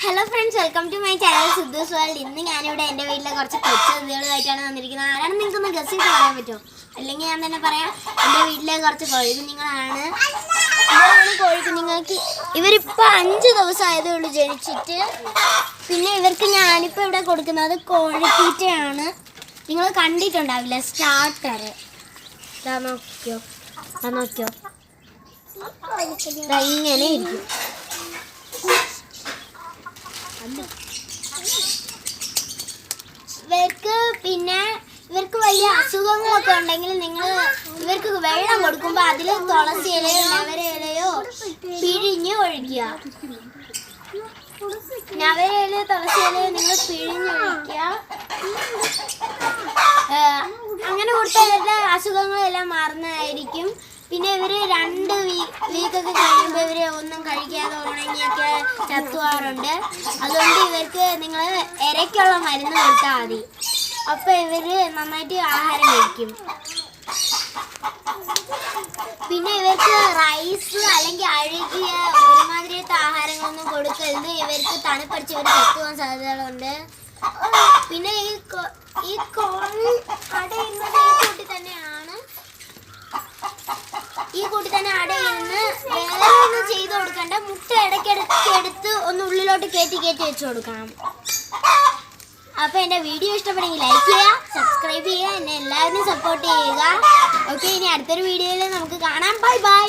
Hello friends, welcome to my channel Siddhu's world. ഇന്ന് ഞാനിവിടെ എൻ്റെ വീട്ടിലെ കുറച്ച് കൊച്ചുകുട്ടികളുമായിട്ടാണ് വന്നിരിക്കുന്നത്. ആരാണ് നിങ്ങൾക്കൊന്ന് ഗസ് ചെയ്ത് പറയാൻ പറ്റുമോ? അല്ലെങ്കിൽ ഞാൻ തന്നെ പറയാം, എൻ്റെ വീട്ടിലെ കുറച്ച് കോഴിക്കുഞ്ഞുങ്ങളാണ്. ഇവരാണ് കോഴിക്കുഞ്ഞുങ്ങൾക്ക്. ഇവരിപ്പോൾ 5 ദിവസമായതേ ഉള്ളൂ ജനിച്ചിട്ട്. പിന്നെ ഇവർക്ക് ഞാനിപ്പോൾ ഇവിടെ കൊടുക്കുന്നത് കോഴിത്തീറ്റയാണ്. നിങ്ങൾ കണ്ടിട്ടുണ്ടാവില്ല, സ്റ്റാർട്ടർ. ഇതാ നോക്കിയോ, ഇങ്ങനെ ഇരിക്കും. ഇവർക്ക് വലിയ അസുഖങ്ങളൊക്കെ ഉണ്ടെങ്കിൽ നിങ്ങൾ ഇവർക്ക് വെള്ളം കൊടുക്കുമ്പോൾ അതിൽ തുളസി ഇലയോ നവര ഇലയോ പിഴിഞ്ഞ് ഒഴിക്കുക. നവര ഇലയോ തുളസി ഇലയോ നിങ്ങൾ പിഴിഞ്ഞൊഴിക്കുക. അങ്ങനെ കൊടുത്താൽ ഇവരുടെ അസുഖങ്ങളെല്ലാം മാറുന്നതായിരിക്കും. പിന്നെ ഇവർ 2 വീക്കൊക്കെ കഴിയുമ്പോൾ ഇവർ ഒന്നും കഴിക്കാതെ ഉണങ്ങിയൊക്കെ ചത്തുവാറുണ്ട്. അതുകൊണ്ട് ഇവർക്ക് നിങ്ങൾ ഇരയ്ക്കുള്ള മരുന്ന് കൊടുത്താൽ മതി. അപ്പോൾ ഇവർ നന്നായിട്ട് ആഹാരം കഴിക്കും. പിന്നെ ഇവർക്ക് റൈസ് അല്ലെങ്കിൽ അഴുകിയ ഒരുമാതിരിയത്തെ ആഹാരങ്ങളൊന്നും കൊടുക്കരുത്. ഇവർക്ക് തണുപ്പടിച്ച് ഇവർ ചത്തുവാൻ സാധ്യതകളുണ്ട്. പിന്നെ ഈ കോഴി അടയുന്നത് ഈ കൂട്ടി തന്നെ അടയിരുന്ന് വേറെ ഒന്നും ചെയ്ത് കൊടുക്കണ്ട. മുട്ട ഇടയ്ക്കിടയ്ക്ക് എടുത്ത് ഒന്ന് ഉള്ളിലോട്ട് കയറ്റി വെച്ച് കൊടുക്കണം. അപ്പോൾ എൻ്റെ വീഡിയോ ഇഷ്ടപ്പെടുമെങ്കിൽ ലൈക്ക് ചെയ്യുക, സബ്സ്ക്രൈബ് ചെയ്യുക, എന്നെ എല്ലാവരും സപ്പോർട്ട് ചെയ്യുക. ഓക്കെ, ഇനി അടുത്തൊരു വീഡിയോയിൽ നമുക്ക് കാണാം. Bye bye.